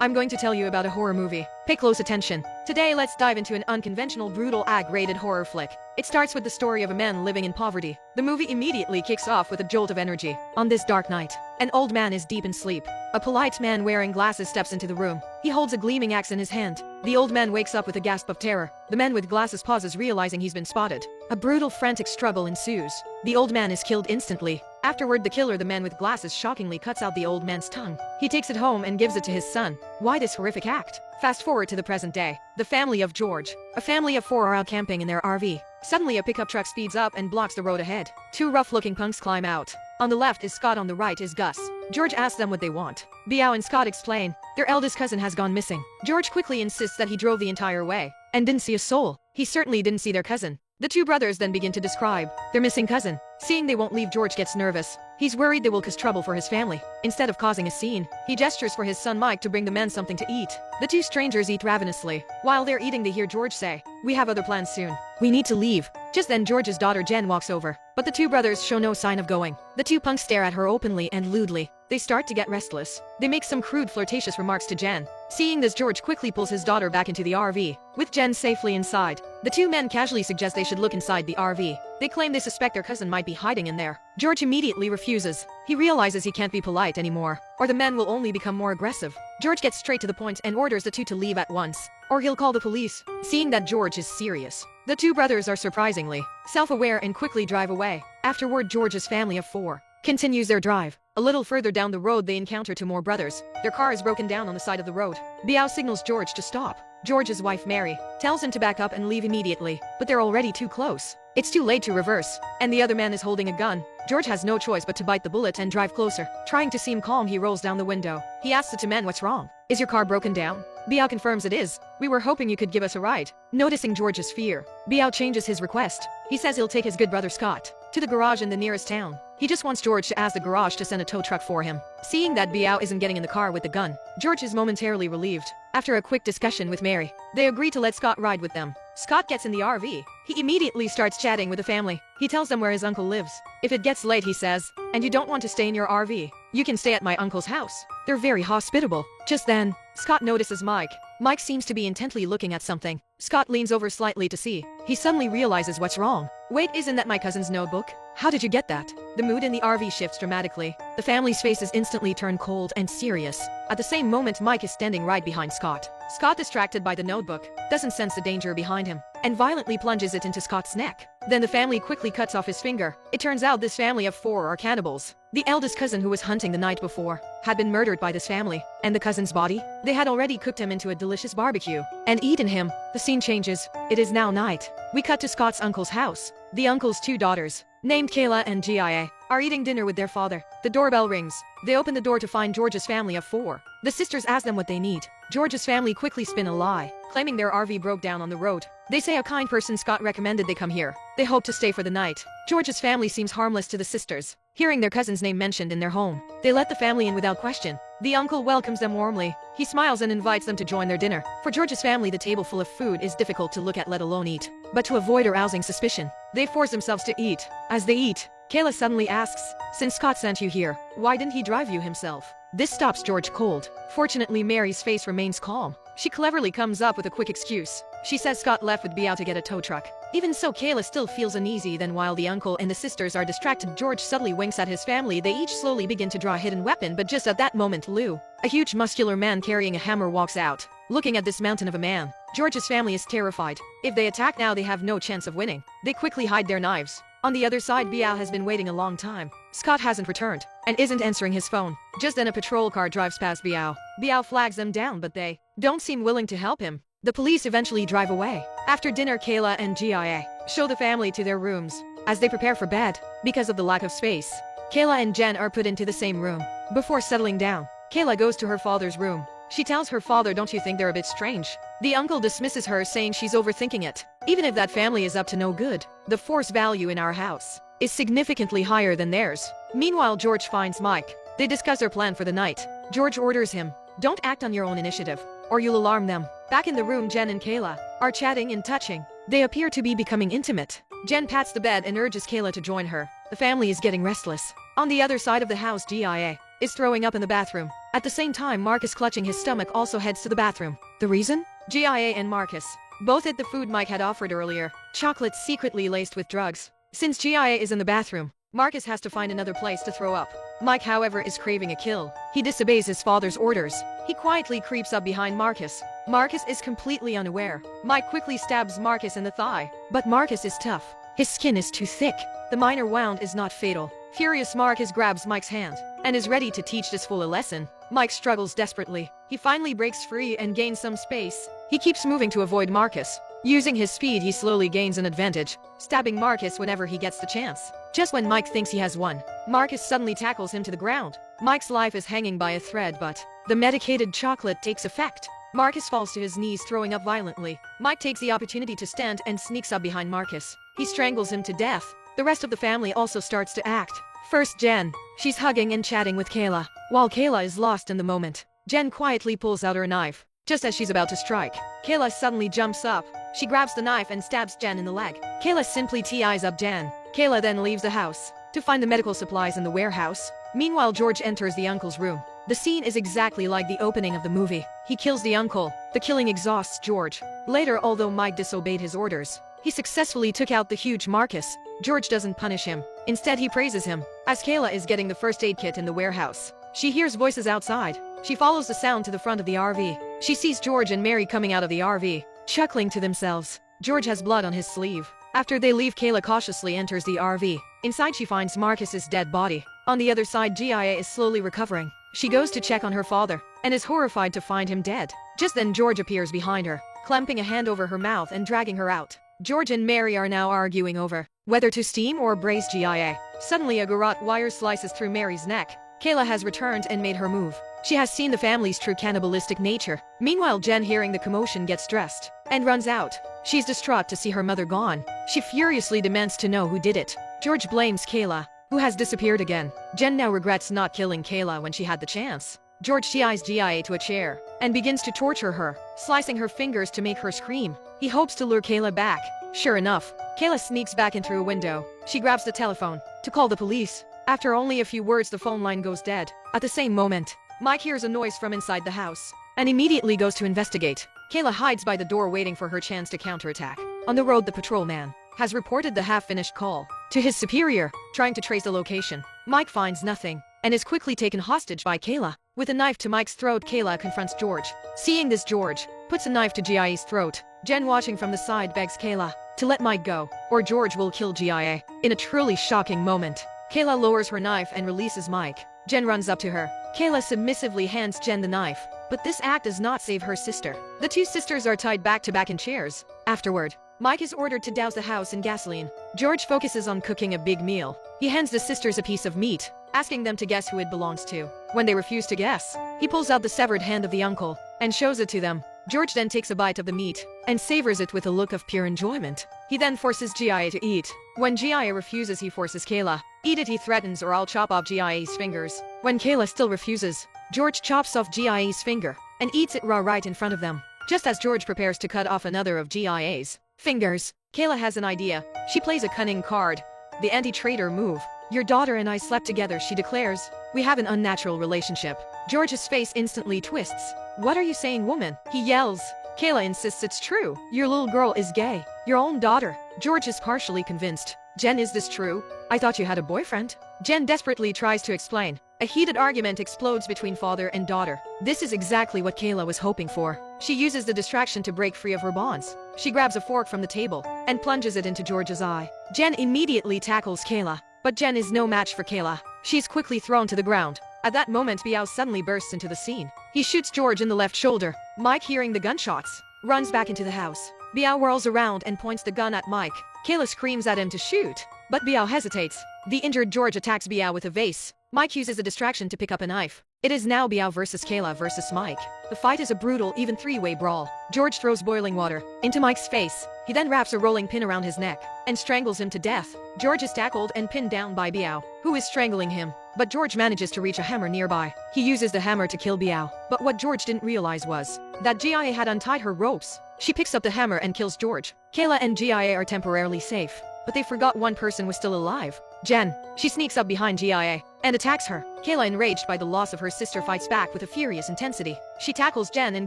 I'm going to tell you about a horror movie. Pay close attention. Today, let's dive into an unconventional, brutal, ag-rated horror flick. It starts with the story of a man living in poverty. The movie immediately kicks off with a jolt of energy. On this dark night, an old man is deep in sleep. A polite man wearing glasses steps into the room. He holds a gleaming axe in his hand. The old man wakes up with a gasp of terror. The man with glasses pauses, realizing he's been spotted. A brutal, frantic struggle ensues. The old man is killed instantly. Afterward, the killer, the man with glasses, shockingly cuts out the old man's tongue. He takes it home and gives it to his son. Why this horrific act? Fast forward to the present day. The family of George. A family of 4 are out camping in their RV. Suddenly, a pickup truck speeds up and blocks the road ahead. 2 rough-looking punks climb out. On the left is Scott, on the right is Gus. George asks them what they want. Biao and Scott explain. Their eldest cousin has gone missing. George quickly insists that he drove the entire way and didn't see a soul. He certainly didn't see their cousin. The 2 brothers then begin to describe their missing cousin. Seeing they won't leave, George gets nervous. He's worried they will cause trouble for his family. Instead of causing a scene, he gestures for his son Mike to bring the men something to eat. The 2 strangers eat ravenously. While they're eating, they hear George say, "We have other plans soon. We need to leave." Just then, George's daughter Jen walks over, but the 2 brothers show no sign of going. The 2 punks stare at her openly and lewdly. They start to get restless. They make some crude, flirtatious remarks to Jen. Seeing this, George quickly pulls his daughter back into the RV. With Jen safely inside, the 2 men casually suggest they should look inside the RV. They claim they suspect their cousin might be hiding in there. George immediately refuses. He realizes he can't be polite anymore, or the men will only become more aggressive. George gets straight to the point and orders the 2 to leave at once, or he'll call the police. Seeing that George is serious, the 2 brothers are surprisingly self-aware and quickly drive away. Afterward, George's family of 4 continues their drive. A little further down the road, they encounter 2 more brothers. Their car is broken down on the side of the road. Biao signals George to stop. George's wife, Mary, tells him to back up and leave immediately, but they're already too close. It's too late to reverse, and the other man is holding a gun. George has no choice but to bite the bullet and drive closer. Trying to seem calm, he rolls down the window. He asks the 2 men, "What's wrong? Is your car broken down?" Biao confirms it is. "We were hoping you could give us a ride." Noticing George's fear, Biao changes his request. He says he'll take his good brother Scott to the garage in the nearest town. He just wants George to ask the garage to send a tow truck for him. Seeing that Biao isn't getting in the car with the gun, George is momentarily relieved. After a quick discussion with Mary, they agree to let Scott ride with them. Scott gets in the RV. He immediately starts chatting with the family. He tells them where his uncle lives. If it gets late, he says, "and you don't want to stay in your RV, you can stay at my uncle's house. They're very hospitable." Just then, Scott notices Mike. Mike seems to be intently looking at something. Scott leans over slightly to see. He suddenly realizes what's wrong. "Wait, isn't that my cousin's notebook? How did you get that?" The mood in the RV shifts dramatically. The family's faces instantly turn cold and serious. At the same moment, Mike is standing right behind Scott. Scott, distracted by the notebook, doesn't sense the danger behind him and violently plunges it into Scott's neck. Then the family quickly cuts off his finger. It turns out this family of 4 are cannibals. The eldest cousin, who was hunting the night before, had been murdered by this family, and the cousin's body? They had already cooked him into a delicious barbecue and eaten him. The scene changes. It is now night. We cut to Scott's uncle's house. The uncle's 2 daughters, named Kayla and Gia, are eating dinner with their father. The doorbell rings. They open the door to find George's family of 4. The sisters ask them what they need. George's family quickly spin a lie, claiming their RV broke down on the road. They say a kind person Scott recommended they come here. They hope to stay for the night. George's family seems harmless to the sisters. Hearing their cousin's name mentioned in their home, they let the family in without question. The uncle welcomes them warmly. He smiles and invites them to join their dinner. For George's family, the table full of food is difficult to look at, let alone eat. But to avoid arousing suspicion, they force themselves to eat. As they eat, Kayla suddenly asks, "Since Scott sent you here, why didn't he drive you himself?" This stops George cold. Fortunately, Mary's face remains calm. She cleverly comes up with a quick excuse. She says Scott left with Biao to get a tow truck. Even so, Kayla still feels uneasy. Then while the uncle and the sisters are distracted, George subtly winks at his family. They each slowly begin to draw a hidden weapon, but just at that moment, Lou, a huge muscular man carrying a hammer, walks out. Looking at this mountain of a man, George's family is terrified. If they attack now, they have no chance of winning. They quickly hide their knives. On the other side, Biao has been waiting a long time. Scott hasn't returned and isn't answering his phone. Just then a patrol car drives past Biao. Biao flags them down, but they don't seem willing to help him. The police eventually drive away. After dinner, Kayla and Gia show the family to their rooms. As they prepare for bed, because of the lack of space, Kayla and Jen are put into the same room. Before settling down, Kayla goes to her father's room. She tells her father, "Don't you think they're a bit strange?" The uncle dismisses her, saying she's overthinking it. Even if that family is up to no good, the force value in our house is significantly higher than theirs. Meanwhile, George finds Mike. They discuss their plan for the night. George orders him, "Don't act on your own initiative, or you'll alarm them." Back in the room, Jen and Kayla are chatting and touching. They appear to be becoming intimate. Jen pats the bed and urges Kayla to join her. The family is getting restless. On the other side of the house, Gia is throwing up in the bathroom. At the same time, Marcus, clutching his stomach, also heads to the bathroom. The reason? GIA and Marcus both ate the food Mike had offered earlier, chocolate secretly laced with drugs. Since GIA is in the bathroom, Marcus has to find another place to throw up. Mike, however, is craving a kill. He disobeys his father's orders. He quietly creeps up behind Marcus. Marcus is completely unaware. Mike quickly stabs Marcus in the thigh. But Marcus is tough. His skin is too thick. The minor wound is not fatal. Furious, Marcus grabs Mike's hand and is ready to teach this fool a lesson. Mike struggles desperately. He finally breaks free and gains some space. He keeps moving to avoid Marcus. Using his speed, he slowly gains an advantage, stabbing Marcus whenever he gets the chance. Just when Mike thinks he has won, Marcus suddenly tackles him to the ground. Mike's life is hanging by a thread, but the medicated chocolate takes effect. Marcus falls to his knees, throwing up violently. Mike takes the opportunity to stand and sneaks up behind Marcus. He strangles him to death. The rest of the family also starts to act. First, Jen. She's hugging and chatting with Kayla. While Kayla is lost in the moment, Jen quietly pulls out her knife. Just as she's about to strike, Kayla suddenly jumps up. She grabs the knife and stabs Jen in the leg. Kayla simply ties up Jen. Kayla then leaves the house to find the medical supplies in the warehouse. Meanwhile, George enters the uncle's room. The scene is exactly like the opening of the movie. He kills the uncle. The killing exhausts George. Later, although Mike disobeyed his orders, he successfully took out the huge Marcus. George doesn't punish him. Instead, he praises him. As Kayla is getting the first aid kit in the warehouse, she hears voices outside. She follows the sound to the front of the RV. She sees George and Mary coming out of the RV, chuckling to themselves. George has blood on his sleeve. After they leave, Kayla cautiously enters the RV. Inside, she finds Marcus's dead body. On the other side, GIA is slowly recovering. She goes to check on her father and is horrified to find him dead. Just then, George appears behind her, clamping a hand over her mouth and dragging her out. George and Mary are now arguing over whether to steam or braise GIA. Suddenly, a garrote wire slices through Mary's neck. Kayla has returned and made her move. She has seen the family's true cannibalistic nature. Meanwhile, Jen, hearing the commotion, gets stressed and runs out. She's distraught to see her mother gone. She furiously demands to know who did it. George blames Kayla, who has disappeared again. Jen now regrets not killing Kayla when she had the chance. George ties GIA to a chair and begins to torture her, slicing her fingers to make her scream. He hopes to lure Kayla back. Sure enough, Kayla sneaks back in through a window. She grabs the telephone to call the police. After only a few words, the phone line goes dead. At the same moment, Mike hears a noise from inside the house and immediately goes to investigate. Kayla hides by the door, waiting for her chance to counterattack. On the road, the patrolman has reported the half-finished call to his superior, trying to trace the location. Mike finds nothing and is quickly taken hostage by Kayla. With a knife to Mike's throat, Kayla confronts George. Seeing this, George puts a knife to GIA's throat. Jen, watching from the side, begs Kayla to let Mike go, or George will kill GIA. In a truly shocking moment, Kayla lowers her knife and releases Mike. Jen runs up to her. Kayla submissively hands Jen the knife, but this act does not save her sister. The two sisters are tied back to back in chairs. Afterward, Mike is ordered to douse the house in gasoline. George focuses on cooking a big meal. He hands the sisters a piece of meat, asking them to guess who it belongs to. When they refuse to guess, he pulls out the severed hand of the uncle and shows it to them. George then takes a bite of the meat and savors it with a look of pure enjoyment. He then forces GIA to eat. When GIA refuses, he forces Kayla. Eat it, he threatens, or I'll chop off GIA's fingers. When Kayla still refuses, George chops off GIA's finger and eats it raw right in front of them. Just as George prepares to cut off another of GIA's fingers, Kayla has an idea. She plays a cunning card, the anti-traitor move. Your daughter and I slept together, she declares. We have an unnatural relationship. George's face instantly twists. What are you saying, woman? He yells. Kayla insists it's true. Your little girl is gay. Your own daughter. George is partially convinced. Jen, is this true? I thought you had a boyfriend. Jen desperately tries to explain. A heated argument explodes between father and daughter. This is exactly what Kayla was hoping for. She uses the distraction to break free of her bonds. She grabs a fork from the table and plunges it into George's eye. Jen immediately tackles Kayla, but Jen is no match for Kayla. She's quickly thrown to the ground. At that moment, Biao suddenly bursts into the scene. He shoots George in the left shoulder. Mike, hearing the gunshots, runs back into the house. Biao whirls around and points the gun at Mike. Kayla screams at him to shoot, but Biao hesitates. The injured George attacks Biao with a vase. Mike uses a distraction to pick up a knife. It is now Biao versus Kayla versus Mike. The fight is a brutal, even three-way brawl. George throws boiling water into Mike's face. He then wraps a rolling pin around his neck and strangles him to death. George is tackled and pinned down by Biao, who is strangling him. But George manages to reach a hammer nearby. He uses the hammer to kill Biao. But what George didn't realize was that GIA had untied her ropes. She picks up the hammer and kills George. Kayla and GIA are temporarily safe, but they forgot one person was still alive. Jen. She sneaks up behind Gia and attacks her. Kayla, enraged by the loss of her sister, fights back with a furious intensity. She tackles Jen and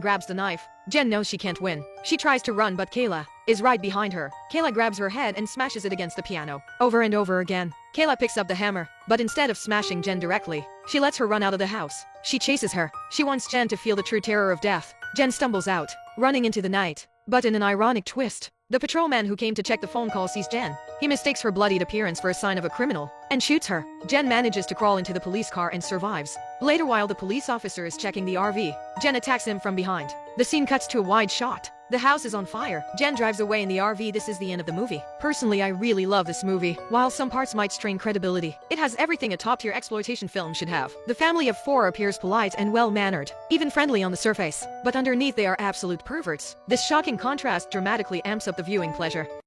grabs the knife. Jen knows she can't win. She tries to run, but Kayla is right behind her. Kayla grabs her head and smashes it against the piano. Over and over again. Kayla picks up the hammer, but instead of smashing Jen directly, she lets her run out of the house. She chases her. She wants Jen to feel the true terror of death. Jen stumbles out, running into the night. But in an ironic twist, the patrolman who came to check the phone call sees Jen. He mistakes her bloodied appearance for a sign of a criminal and shoots her. Jen manages to crawl into the police car and survives. Later, while the police officer is checking the RV, Jen attacks him from behind. The scene cuts to a wide shot. The house is on fire. Jen drives away in the RV. This is the end of the movie. Personally, I really love this movie. While some parts might strain credibility, it has everything a top-tier exploitation film should have. The family of four appears polite and well-mannered, even friendly on the surface, but underneath they are absolute perverts. This shocking contrast dramatically amps up the viewing pleasure.